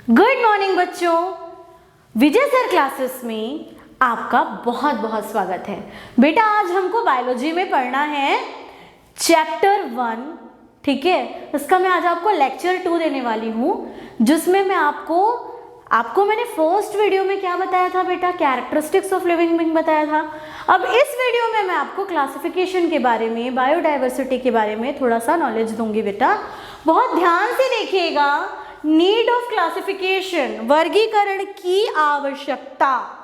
Good morning बच्चों, विजय sir classes में आपका बहुत बहुत स्वागत है। बेटा आज हमको बायोलॉजी में पढ़ना है चैप्टर 1, ठीक है। इसका मैं आज आपको लेक्चर 2 देने वाली हूँ, जिसमें मैं आपको मैंने फर्स्ट वीडियो में क्या बताया था बेटा, कैरेक्टरिस्टिक्स ऑफ लिविंग बीइंग बताया था। अब इस वीडियो में मैं आपको क्लासिफिकेशन के बारे में, बायोडाइवर्सिटी के बारे में थोड़ा सा नॉलेज दूंगी बेटा। बहुत ध्यान से देखिएगा। नीड ऑफ क्लासिफिकेशन, वर्गीकरण की आवश्यकता।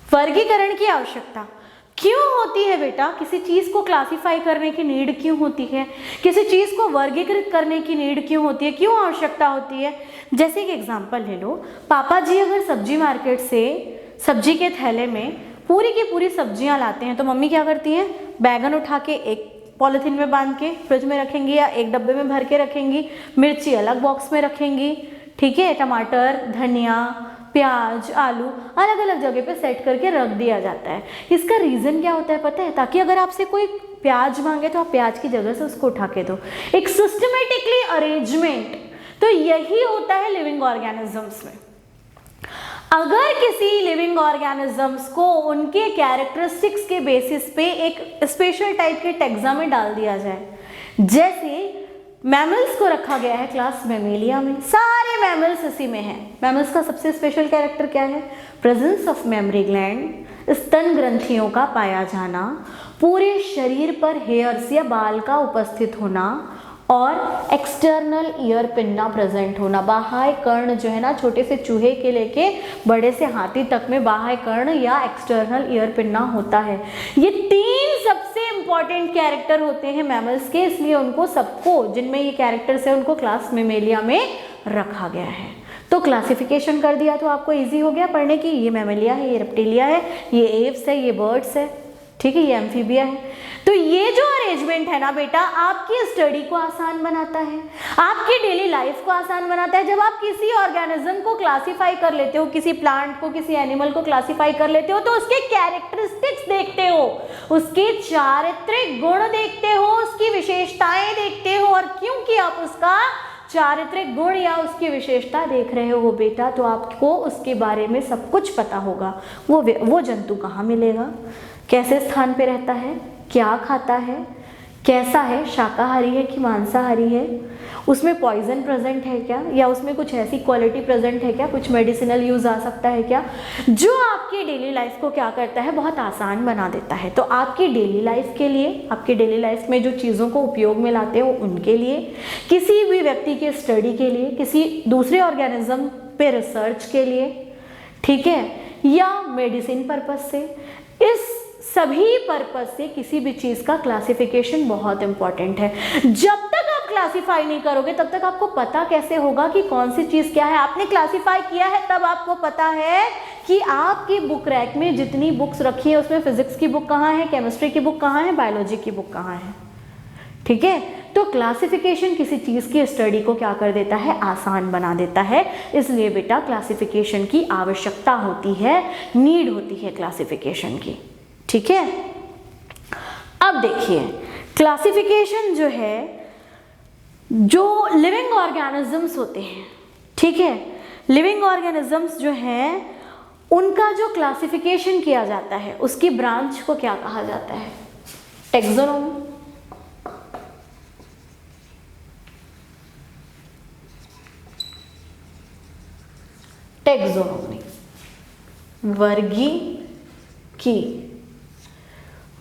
वर्गीकरण की आवश्यकता क्यों होती है बेटा? किसी चीज को क्लासिफाई करने की नीड क्यों होती है? किसी चीज को वर्गीकृत करने की नीड क्यों होती है? क्यों आवश्यकता होती है? जैसे एक एग्जांपल ले लो, पापा जी अगर सब्जी मार्केट से सब्जी के थैले में पूरी की पूरी सब्जियां लाते हैं, तो मम्मी क्या करती है? बैगन उठा के एक पॉलिथीन में बांध के फ्रिज में रखेंगी या एक डब्बे में भर के रखेंगी, मिर्ची अलग बॉक्स में रखेंगी, ठीक है, टमाटर, धनिया, प्याज, आलू अलग अलग जगह पे सेट करके रख दिया जाता है। इसका रीजन क्या होता है पता है? ताकि अगर आपसे कोई प्याज मांगे तो आप प्याज की जगह से उसको उठा के दो, एक सिस्टमेटिकली अरेंजमेंट। तो यही होता है लिविंग ऑर्गेनिजम्स में। अगर किसी लिविंग ऑर्गेनिजम्स को उनके कैरेक्टरिस्टिक्स के बेसिस पे एक स्पेशल टाइप के टैक्सा में डाल दिया जाए, जैसे मैमल्स को रखा गया है क्लास मैमेलिया में, सारे मैमल्स इसी में हैं। मैमल्स का सबसे स्पेशल कैरेक्टर क्या है? प्रेजेंस ऑफ मेमोरी ग्लैंड, स्तन ग्रंथियों का पाया जाना, पूरे शरीर पर हेयर्स या बाल का उपस्थित होना और एक्सटर्नल ईयर पिन्ना प्रेजेंट होना। बाह्य कर्ण जो है ना, छोटे से चूहे के लेके बड़े से हाथी तक में बाह्य कर्ण या एक्सटर्नल ईयर पिन्ना होता है। ये 3 सबसे इंपॉर्टेंट कैरेक्टर होते हैं मैमल्स के, इसलिए उनको सबको, जिनमें ये कैरेक्टर्स है, उनको क्लास मैमेलिया में रखा गया है। तो क्लासिफिकेशन कर दिया तो आपको इजी हो गया पढ़ने की। ये मैमेलिया है, ये रेप्टिलिया है, ये एव्स है, ये बर्ड्स है, ठीक है, ये एम्फीबिया है। तो ये जो अरेंजमेंट है ना बेटा, आपकी स्टडी को आसान बनाता है, आपकी डेली लाइफ को आसान बनाता है। जब आप किसी ऑर्गेनिज्म को क्लासिफाई कर लेते हो, किसी प्लांट को, किसी एनिमल को क्लासिफाई कर लेते हो, तो उसके कैरेक्टरिस्टिक्स देखते हो, उसके चारित्रिक गुण देखते हो, उसकी विशेषताएं देखते हो। और क्योंकि आप उसका चारित्रिक गुण या उसकी विशेषता देख रहे हो बेटा, तो आपको उसके बारे में सब कुछ पता होगा। वो जंतु कहाँ मिलेगा, कैसे स्थान पे रहता है, क्या खाता है, कैसा है, शाकाहारी है कि मांसाहारी है, उसमें पॉइजन प्रेजेंट है क्या, या उसमें कुछ ऐसी क्वालिटी प्रेजेंट है क्या, कुछ मेडिसिनल यूज आ सकता है क्या, जो आपकी डेली लाइफ को क्या करता है, बहुत आसान बना देता है। तो आपकी डेली लाइफ के लिए, आपकी डेली लाइफ में जो चीज़ों को उपयोग में लाते हो उनके लिए, किसी भी व्यक्ति के स्टडी के लिए, किसी दूसरे ऑर्गेनिज्म पे रिसर्च के लिए, ठीक है, या मेडिसिन पर्पज से, इस सभी पर्पज से किसी भी चीज का क्लासिफिकेशन बहुत इंपॉर्टेंट है। जब तक आप क्लासिफाई नहीं करोगे तब तक आपको पता कैसे होगा कि कौन सी चीज क्या है? आपने क्लासिफाई किया है तब आपको पता है कि आपकी बुक रैक में जितनी बुक्स रखी है उसमें फिजिक्स की बुक कहाँ है, केमिस्ट्री की बुक कहाँ है, बायोलॉजी की बुक कहाँ है, ठीक है। तो क्लासिफिकेशन किसी चीज की स्टडी को क्या कर देता है? आसान बना देता है। इसलिए बेटा क्लासिफिकेशन की आवश्यकता होती है, नीड होती है क्लासिफिकेशन की, ठीक है। अब देखिए, क्लासिफिकेशन जो है, जो लिविंग ऑर्गेनिजम्स होते हैं, ठीक है, लिविंग ऑर्गेनिजम्स जो हैं, उनका जो क्लासिफिकेशन किया जाता है उसकी ब्रांच को क्या कहा जाता है? टैक्सोनॉमी। टैक्सोनॉमी,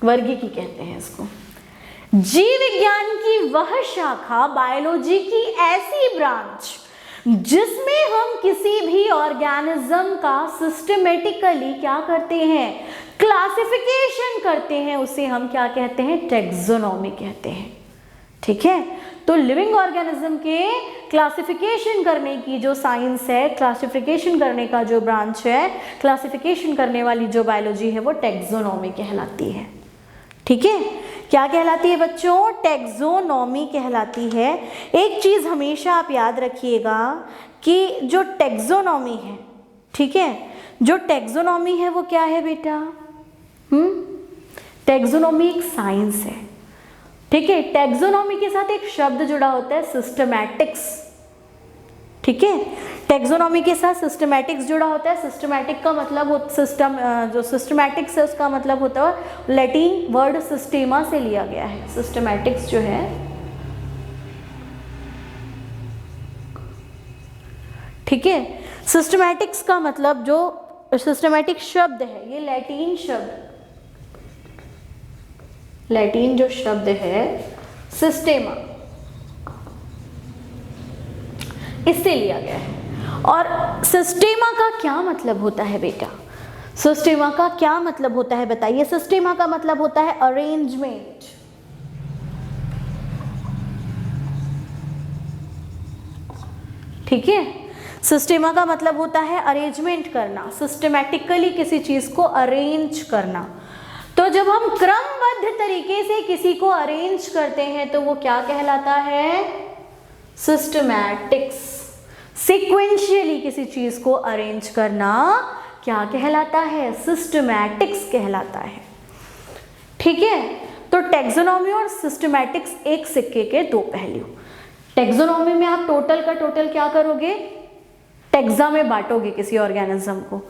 वर्गीकी कहते हैं इसको। जीव विज्ञान की वह शाखा, बायोलॉजी की ऐसी ब्रांच जिसमें हम किसी भी ऑर्गेनिज्म का सिस्टमेटिकली क्या करते हैं? क्लासिफिकेशन करते हैं, उसे हम क्या कहते हैं? टैक्सोनॉमी कहते हैं, ठीक है। तो लिविंग ऑर्गेनिज्म के क्लासिफिकेशन करने की जो साइंस है, क्लासिफिकेशन करने का जो ब्रांच है, क्लासिफिकेशन करने वाली जो बायोलॉजी है, वो टैक्सोनॉमी कहलाती है, ठीक है। क्या कहलाती है बच्चों? टैक्सोनॉमी कहलाती है। एक चीज हमेशा आप याद रखिएगा कि जो टैक्सोनॉमी है, ठीक है, जो टैक्सोनॉमी है वो क्या है बेटा? टैक्सोनॉमी एक साइंस है, ठीक है। टैक्सोनॉमी के साथ एक शब्द जुड़ा होता है सिस्टमैटिक्स, ठीक है। टैक्सोनॉमी के साथ सिस्टमैटिक्स जुड़ा होता है। सिस्टमैटिक का मतलब सिस्टम, जो सिस्टमैटिक्स है उसका मतलब होता है लैटिन वर्ड सिस्टेमा से लिया गया है। सिस्टमैटिक्स जो है, ठीक है, सिस्टमैटिक्स का मतलब जो सिस्टमैटिक शब्द है ये लैटिन शब्द, लैटिन जो शब्द है सिस्टेमा, इससे लिया गया है। और सिस्टेमा का क्या मतलब होता है बेटा? सिस्टेमा का क्या मतलब होता है बताइए? सिस्टेमा का मतलब होता है अरेंजमेंट, ठीक है। सिस्टेमा का मतलब होता है अरेंजमेंट करना, सिस्टमैटिकली किसी चीज को अरेंज करना। तो जब हम क्रमबद्ध तरीके से किसी को अरेंज करते हैं तो वो क्या कहलाता है? सिस्टमैटिक्स। सीक्वेंशियली किसी चीज को अरेंज करना क्या कहलाता है? सिस्टमैटिक्स कहलाता है, ठीक है। तो टैक्सोनॉमी और सिस्टमैटिक्स एक सिक्के के दो पहलू। टैक्सोनॉमी में आप टोटल का टोटल क्या करोगे? टैक्सा में बांटोगे किसी ऑर्गेनिज्म को।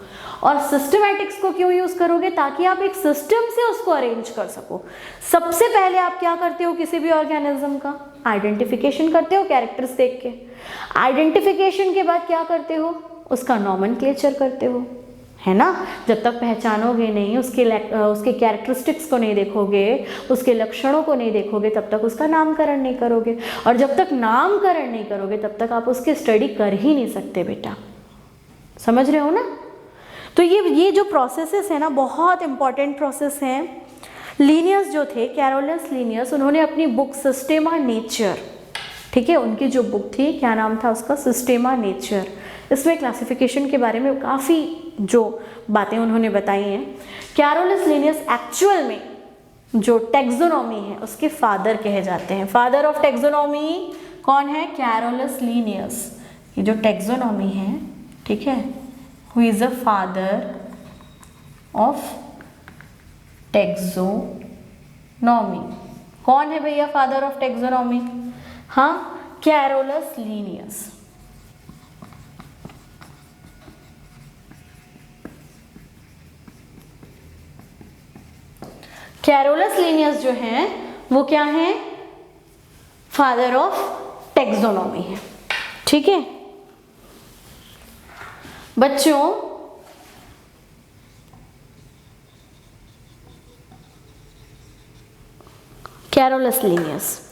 और सिस्टमैटिक्स को क्यों यूज करोगे? ताकि आप एक सिस्टम से उसको अरेंज कर सको। सबसे पहले आप क्या करते हो? किसी भी ऑर्गेनिज्म का आइडेंटिफिकेशन करते हो कैरेक्टर्स देख के। आइडेंटिफिकेशन के बाद क्या करते हो? उसका नॉमेनक्लेचर करते हो, है ना। जब तक पहचानोगे नहीं, उसके कैरेक्टरिस्टिक्स को नहीं देखोगे, उसके लक्षणों को नहीं देखोगे, तब तक उसका नामकरण नहीं करोगे। और जब तक नामकरण नहीं करोगे तब तक आप उसकी स्टडी कर ही नहीं सकते बेटा, समझ रहे हो ना। तो ये जो प्रोसेसेस है ना, बहुत इंपॉर्टेंट प्रोसेस हैं। लिनियस जो थे, कैरोलस लिनियस, उन्होंने अपनी बुक सिस्टेमा नेचर, ठीक है, उनकी जो बुक थी क्या नाम था उसका? सिस्टेमा नेचर। इसमें क्लासिफिकेशन के बारे में काफ़ी जो बातें उन्होंने बताई हैं। कैरोलस लिनियस एक्चुअल में जो टैक्सोनॉमी है उसके फादर कहे जाते हैं। फादर ऑफ टैक्सोनॉमी कौन है? Carolus Linnaeus. ये जो टैक्सोनॉमी है, ठीक है, who is a father of taxonomy. कौन है भैया फादर ऑफ टैक्सोनॉमी? हाँ, कैरोलस लिनियस। कैरोलस लिनियस जो है वो क्या है? फादर ऑफ टैक्सोनॉमी है, ठीक है बच्चों। कैरोलस लिनियस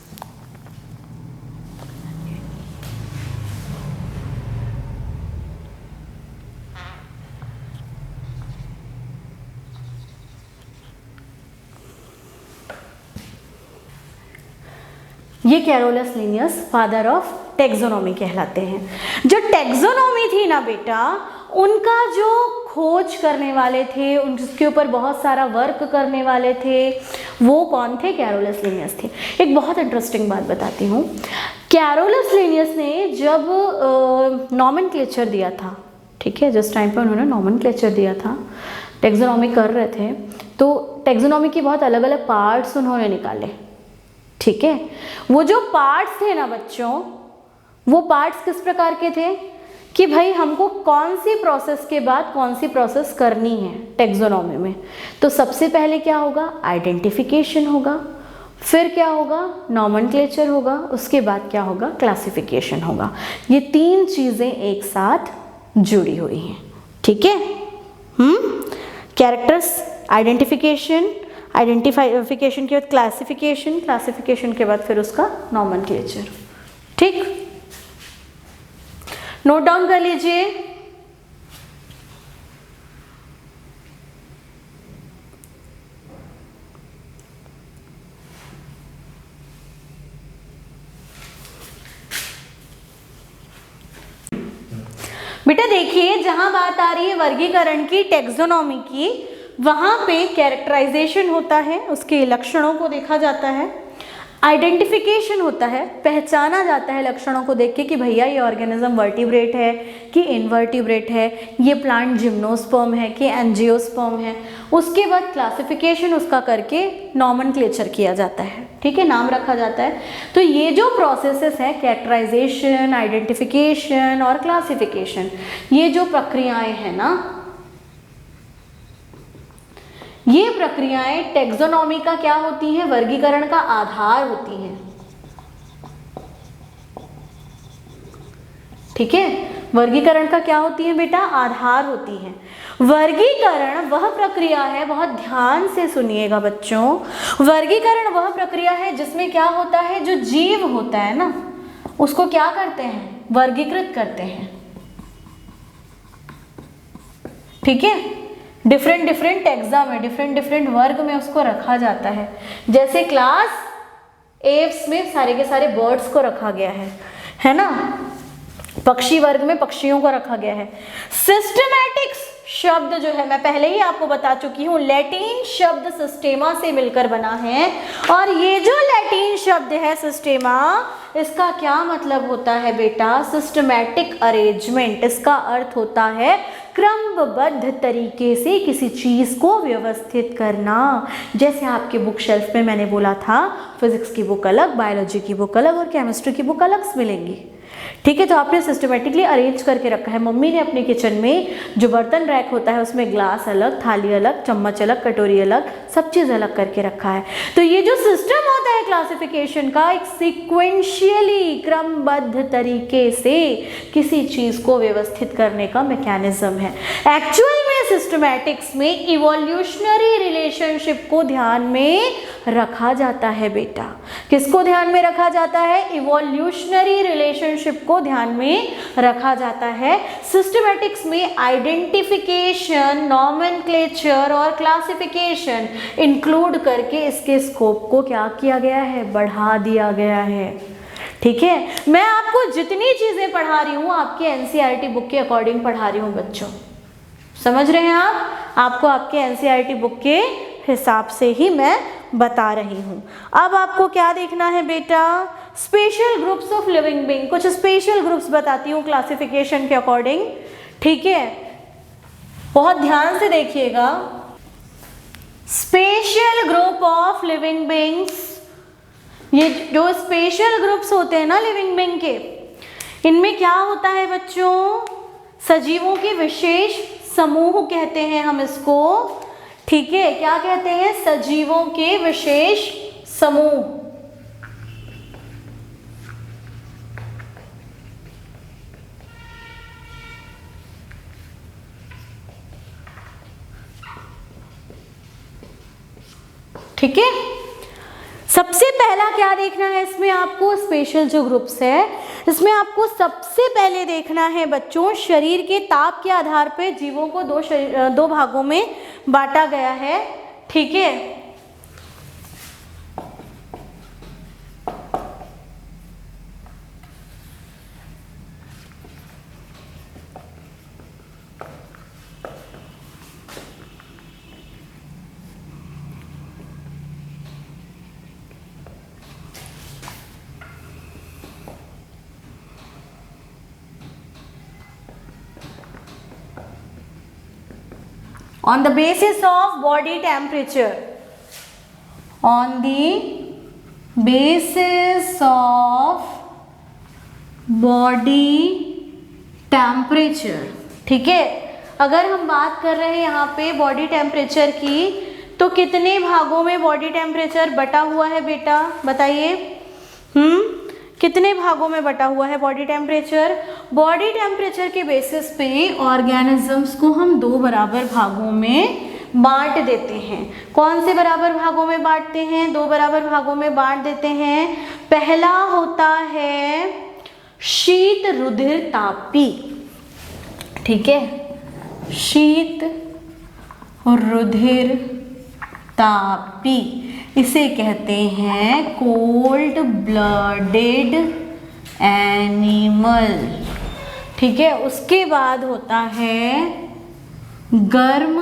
ये Carolus Linnaeus father of taxonomy कहलाते हैं। जो टैक्सोनॉमी थी ना बेटा, उनका जो खोज करने वाले थे, उनके ऊपर बहुत सारा वर्क करने वाले थे, वो कौन थे? कैरोलस लिनियस थे। एक बहुत इंटरेस्टिंग बात बताती हूँ। कैरोलस लिनियस ने जब नॉमेनक्लेचर दिया था, ठीक है, जिस टाइम पे उन्होंने नॉमेनक्लेचर दिया था, टैक्सोनॉमी कर रहे थे, तो टैक्सोनॉमी की बहुत अलग अलग पार्ट्स उन्होंने निकाले, ठीक है। वो जो पार्ट्स थे ना बच्चों, वो पार्ट्स किस प्रकार के थे कि भाई हमको कौन सी प्रोसेस के बाद कौन सी प्रोसेस करनी है टैक्सोनॉमी में। तो सबसे पहले क्या होगा? आइडेंटिफिकेशन होगा, फिर क्या होगा? नॉमेनक्लेचर होगा, उसके बाद क्या होगा? क्लासिफिकेशन होगा। ये तीन चीज़ें एक साथ जुड़ी हुई हैं, ठीक है। कैरेक्टर्स, आइडेंटिफिकेशन, आइडेंटिफिकेशन के बाद क्लासिफिकेशन, क्लासिफिकेशन के बाद फिर उसका नॉमेनक्लेचर, ठीक। नोट डाउन कर लीजिए। बेटा देखिए, जहां बात आ रही है वर्गीकरण की, टैक्सोनॉमी की, वहाँ पे कैरेक्टराइजेशन होता है, उसके लक्षणों को देखा जाता है। आइडेंटिफिकेशन होता है, पहचाना जाता है लक्षणों को देख के कि भैया ये ऑर्गेनिज्म वर्टिब्रेट है कि इनवर्टिब्रेट है, ये प्लांट जिम्नोस्पर्म है कि एंजियोस्पर्म है। उसके बाद क्लासिफिकेशन उसका करके नॉमेनक्लेचर किया जाता है, ठीक है, नाम रखा जाता है। तो ये जो प्रोसेसेस है, कैरेक्टराइजेशन, आइडेंटिफिकेशन और क्लासिफिकेशन, ये जो प्रक्रियाएं हैं ना, ये प्रक्रियाएं टैक्सोनॉमी का क्या होती हैं, वर्गीकरण का आधार होती हैं, ठीक है। वर्गीकरण का क्या होती है बेटा, आधार होती है। वर्गीकरण वह प्रक्रिया है, बहुत ध्यान से सुनिएगा बच्चों, वर्गीकरण वह प्रक्रिया है जिसमें क्या होता है, जो जीव होता है ना उसको क्या करते हैं, वर्गीकृत करते हैं, ठीक है। डिफरेंट टैक्सा में, डिफरेंट वर्ग में उसको रखा जाता है। जैसे क्लास एव्स में सारे के सारे बर्ड्स को रखा गया है ना, पक्षी वर्ग में पक्षियों को रखा गया है। सिस्टमैटिक्स शब्द जो है, मैं पहले ही आपको बता चुकी हूँ, लैटिन शब्द सिस्टेमा से मिलकर बना है। और ये जो लैटिन शब्द है सिस्टेमा, इसका क्या मतलब होता है बेटा, सिस्टमैटिक अरेंजमेंट। इसका अर्थ होता है क्रमबद्ध तरीके से किसी चीज को व्यवस्थित करना। जैसे आपके बुक शेल्फ में मैंने बोला था, फिजिक्स की बुक अलग, बायोलॉजी की बुक अलग और केमिस्ट्री की बुक अलग मिलेंगी, ठीक है। तो आपने सिस्टमेटिकली अरेंज करके रखा है। मम्मी ने अपने किचन में जो बर्तन रैक होता है उसमें ग्लास अलग, थाली अलग, चम्मच अलग, कटोरी अलग, सब चीज़ अलग करके रखा है। तो ये जो सिस्टम होता है क्लासिफिकेशन का, एक सीक्वेंशियली क्रमबद्ध तरीके से किसी चीज़ को व्यवस्थित करने का मैकेनिज्म है। एक्चुअल में सिस्टमैटिक्स में इवोल्यूशनरी रिलेशनशिप को ध्यान में रखा जाता है बेटा। किसको ध्यान में रखा जाता है, इवोल्यूशनरी रिलेशनशिप को ध्यान में रखा जाता है। सिस्टमैटिक्स में आइडेंटिफिकेशन, नॉमेनक्लेचर और क्लासिफिकेशन इंक्लूड करके इसके स्कोप को क्या किया गया है, बढ़ा दिया गया है, ठीक है। मैं आपको जितनी चीजें पढ़ा रही हूँ आपके एनसीईआरटी बुक के अकॉर्डिंग पढ़ा रही हूँ बच्चों, समझ रहे हैं आप, आपको आपके एनसीईआरटी बुक के हिसाब से ही मैं बता रही हूँ। अब आपको क्या देखना है बेटा, special groups of living being. कुछ स्पेशल ग्रुप्स बताती हूँ क्लासिफिकेशन के अकॉर्डिंग, ठीक है, बहुत ध्यान से देखिएगा। Special group of living beings, ये जो स्पेशल ग्रुप्स होते हैं ना लिविंग बीइंग के, इनमें क्या होता है बच्चों, सजीवों के विशेष समूह कहते हैं हम इसको, ठीक है। क्या कहते हैं, सजीवों के विशेष समूह। ठीक है, सबसे पहला क्या देखना है इसमें आपको, स्पेशल जो ग्रुप्स है इसमें आपको सबसे पहले देखना है बच्चों, शरीर के ताप के आधार पर जीवों को दो भागों में बांटा गया है, ठीक है। On the basis of body temperature, on the basis of body temperature, ठीक है। अगर हम बात कर रहे हैं यहाँ पे बॉडी टेम्परेचर की, तो कितने भागों में बॉडी टेम्परेचर बटा हुआ है बेटा, बताइए। कितने भागों में बटा हुआ है बॉडी टेम्परेचर? बॉडी टेम्परेचर के बेसिस पे ऑर्गेनिजम्स को हम दो बराबर भागों में बांट देते हैं। कौन से बराबर भागों में बांटते हैं? दो बराबर भागों में बांट देते हैं। पहला होता है शीत रुधिर तापी, ठीक है, शीत रुधिर तापी, इसे कहते हैं कोल्ड ब्लडेड एनिमल, ठीक है। उसके बाद होता है गर्म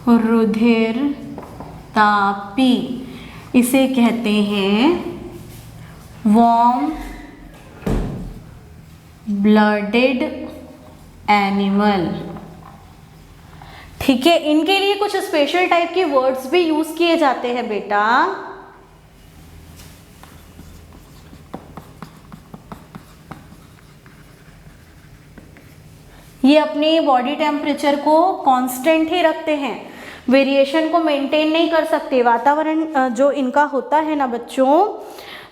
रुधिर तापी, इसे कहते हैं वार्म ब्लडेड एनिमल। ठीक है, इनके लिए कुछ स्पेशल टाइप के वर्ड्स भी यूज किए जाते हैं बेटा। ये अपने बॉडी टेम्परेचर को कांस्टेंट ही रखते हैं, वेरिएशन को मेंटेन नहीं कर सकते। वातावरण जो इनका होता है ना बच्चों,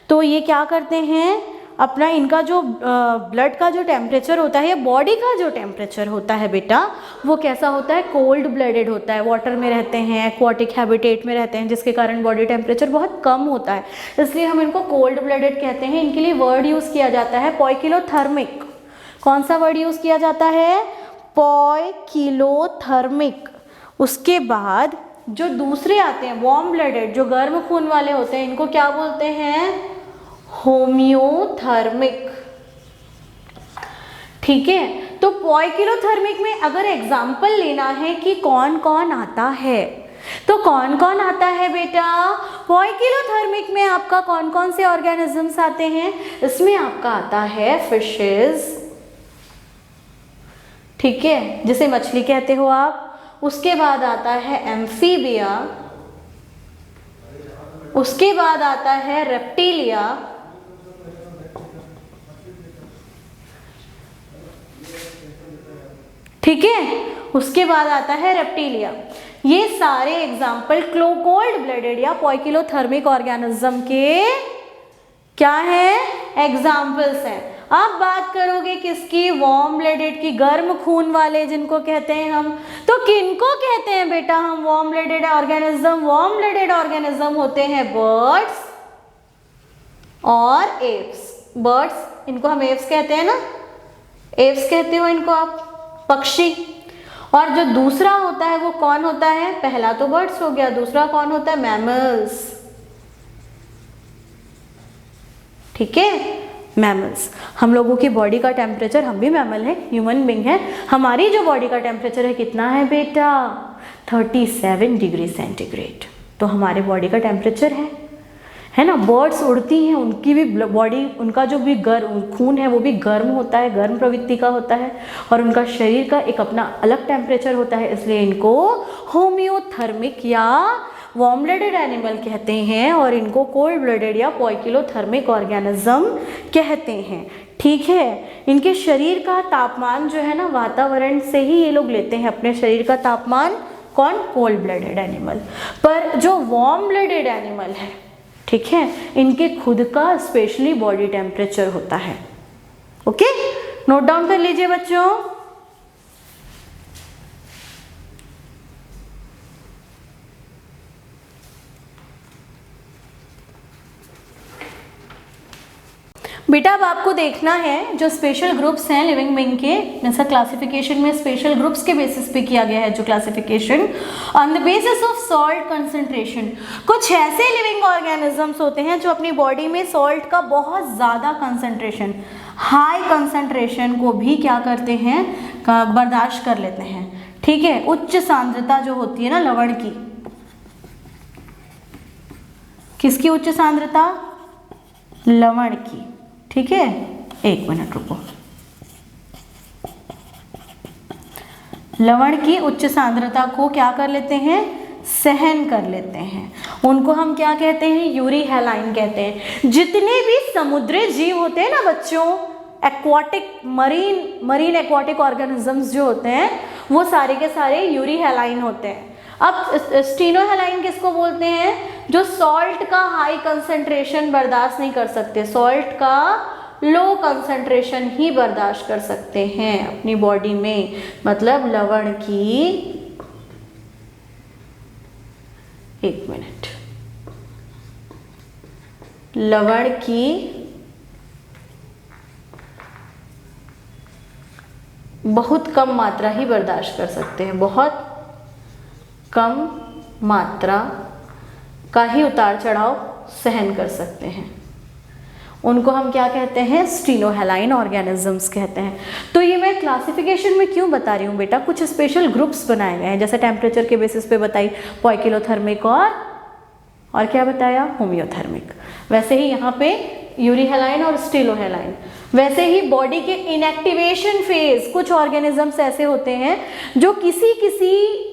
तो ये क्या करते हैं, अपना इनका जो ब्लड का जो टेम्परेचर होता है, बॉडी का जो टेम्परेचर होता है बेटा, वो कैसा होता है, कोल्ड ब्लडेड होता है। वाटर में रहते हैं, एक्वाटिक हैबिटेट में रहते हैं, जिसके कारण बॉडी टेम्परेचर बहुत कम होता है, इसलिए हम इनको कोल्ड ब्लडेड कहते हैं। इनके लिए वर्ड यूज़ किया जाता है पॉइकिलोथर्मिक। कौन सा वर्ड यूज़ किया जाता है, पॉइकिलोथर्मिक। उसके बाद जो दूसरे आते हैं वार्म ब्लडेड, जो गर्म खून वाले होते हैं, इनको क्या बोलते हैं, होम्योथर्मिक। ठीक है, तो पॉइकिलोथर्मिक में अगर एग्जाम्पल लेना है कि कौन कौन आता है, तो कौन कौन आता है बेटा, पॉइकिलोथर्मिक में आपका कौन कौन से ऑर्गेनिजम्स आते हैं, इसमें आपका आता है फिशेस, ठीक है, जिसे मछली कहते हो आप। उसके बाद आता है एम्फीबिया, उसके बाद आता है रेप्टिलिया, ठीक है, उसके बाद आता है रेप्टिलिया। ये सारे एग्जाम्पल कोल्ड ब्लडेड या पॉइकिलोथर्मिक ऑर्गेनिज्म के क्या है, एग्जाम्पल्स हैं। अब बात करोगे किसकी, वार्म ब्लडेड की, गर्म खून वाले जिनको कहते हैं हम, तो किनको कहते हैं बेटा हम warm blooded organism, warm blooded organism होते हैं बर्ड्स और एप्स। बर्ड्स, इनको हम एप्स कहते हैं ना, एप्स कहते हो इनको आप, पक्षी। और जो दूसरा होता है वो कौन होता है, पहला तो बर्ड्स हो गया, दूसरा कौन होता है, मैमल्स। ठीक है, मैमल्स। हम लोगों की बॉडी का टेम्परेचर, हम भी मैमल हैं, ह्यूमन बीइंग है, हमारी जो बॉडी का टेम्परेचर है कितना है बेटा, 37 डिग्री सेंटीग्रेड। तो हमारे बॉडी का टेम्परेचर है ना। बर्ड्स उड़ती हैं, उनकी भी बॉडी, उनका जो भी खून है वो भी गर्म होता है, गर्म प्रवृत्ति का होता है, और उनका शरीर का एक अपना अलग टेम्परेचर होता है, इसलिए इनको होम्योथर्मिक या वार्म ब्लडेड एनिमल कहते हैं, और इनको कोल्ड ब्लडेड या पॉइकिलोथर्मिक ऑर्गेनिज्म कहते हैं। ठीक है, इनके शरीर का तापमान जो है ना, वातावरण से ही ये लोग लेते हैं अपने शरीर का तापमान। कौन, कोल्ड ब्लडेड एनिमल। पर जो वार्म ब्लडेड एनिमल है, ठीक है, इनके खुद का स्पेशली बॉडी टेम्परेचर होता है। ओके, नोट डाउन कर लीजिए बच्चों। बेटा अब आपको देखना है जो स्पेशल ग्रुप्स हैं लिविंग बीइंग के, जैसा क्लासिफिकेशन में स्पेशल ग्रुप्स के बेसिस पे किया गया है जो classification, on the basis of salt concentration. कुछ ऐसे लिविंग ऑर्गेनिजम्स होते हैं जो अपनी बॉडी में सॉल्ट का बहुत ज़्यादा कंसंट्रेशन, हाई कंसंट्रेशन को भी क्या करते हैं, बर्दाश्त कर लेते हैं। ठीक है, उच्च सांद्रता जो होती है ना लवण की, किसकी उच्च सांद्रता, लवण की। ठीक है, एक मिनट रुको। लवण की उच्च सांद्रता को क्या कर लेते हैं, सहन कर लेते हैं। उनको हम क्या कहते हैं, यूरी हैलाइन कहते हैं। जितने भी समुद्री जीव होते हैं ना बच्चों, एक्वाटिक मरीन एक्वाटिक ऑर्गेनिजम्स जो होते हैं, वो सारे के सारे यूरी हैलाइन होते हैं। अब स्टीनोहैलाइन किसको बोलते हैं, जो सॉल्ट का हाई कंसंट्रेशन बर्दाश्त नहीं कर सकते, सॉल्ट का लो कंसंट्रेशन ही बर्दाश्त कर सकते हैं अपनी बॉडी में। मतलब लवण की, एक मिनट, लवण की बहुत कम मात्रा ही बर्दाश्त कर सकते हैं, बहुत कम मात्रा का ही उतार चढ़ाव सहन कर सकते हैं। उनको हम क्या कहते हैं, स्टीनोहैलाइन ऑर्गेनिजम्स कहते हैं। तो ये मैं क्लासिफिकेशन में क्यों बता रही हूँ बेटा, कुछ स्पेशल ग्रुप्स बनाए गए हैं, जैसे टेम्परेचर के बेसिस पे बताई, पॉइकिलोथर्मिक और और क्या बताया, होम्योथर्मिक। वैसे ही यहाँ पे यूरिहेलाइन और स्टेलोहेलाइन। वैसे ही बॉडी के इनएक्टिवेशन फेज, कुछ ऑर्गेनिजम्स ऐसे होते हैं जो किसी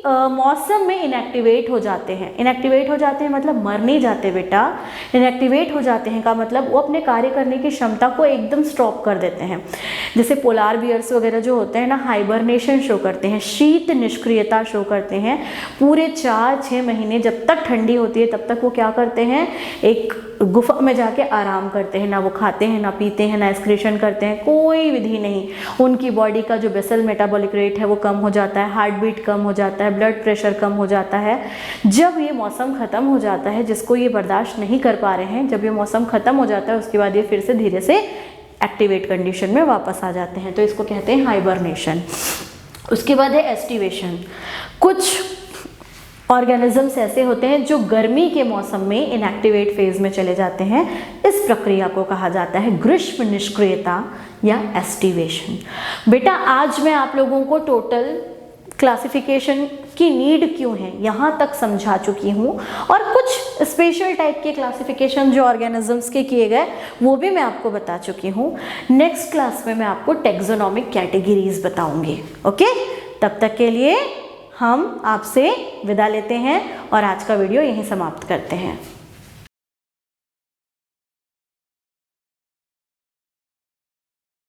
मौसम में इनएक्टिवेट हो जाते हैं। इनएक्टिवेट हो जाते हैं मतलब मर नहीं जाते बेटा, इनएक्टिवेट हो जाते हैं का मतलब वो अपने कार्य करने की क्षमता को एकदम स्टॉप कर देते हैं। जैसे पोलार बियर्स वगैरह जो होते हैं ना, हाइबरनेशन शो करते हैं, शीत निष्क्रियता शो करते हैं। पूरे 4-6 महीने जब तक ठंडी होती है तब तक वो क्या करते हैं, एक गुफा में जाके आराम करते हैं। ना वो खाते हैं, ना पीते हैं, ना एक्सक्रीशन करते हैं, कोई विधि नहीं। उनकी बॉडी का जो बेसल मेटाबॉलिक रेट है वो कम हो जाता है, हार्ट बीट कम हो जाता है, ब्लड प्रेशर कम हो जाता है। जब ये मौसम ख़त्म हो जाता है, जिसको ये बर्दाश्त नहीं कर पा रहे हैं, जब ये मौसम ख़त्म हो जाता है उसके बाद ये फिर से धीरे से एक्टिवेट कंडीशन में वापस आ जाते हैं। तो इसको कहते हैं हाइबरनेशन। उसके बाद है एस्टिवेशन। कुछ ऑर्गेनिजम्स ऐसे होते हैं जो गर्मी के मौसम में इनएक्टिवेट फेज में चले जाते हैं। इस प्रक्रिया को कहा जाता है ग्रीष्म निष्क्रियता या एस्टिवेशन। बेटा आज मैं आप लोगों को टोटल क्लासिफिकेशन की नीड क्यों है यहाँ तक समझा चुकी हूँ, और कुछ स्पेशल टाइप के क्लासिफिकेशन जो ऑर्गेनिजम्स के किए गए वो भी मैं आपको बता चुकी हूँ। नेक्स्ट क्लास में मैं आपको टेक्सोनोमिक कैटेगरीज बताऊँगी। ओके, तब तक के लिए हम आपसे विदा लेते हैं और आज का वीडियो यहीं समाप्त करते हैं।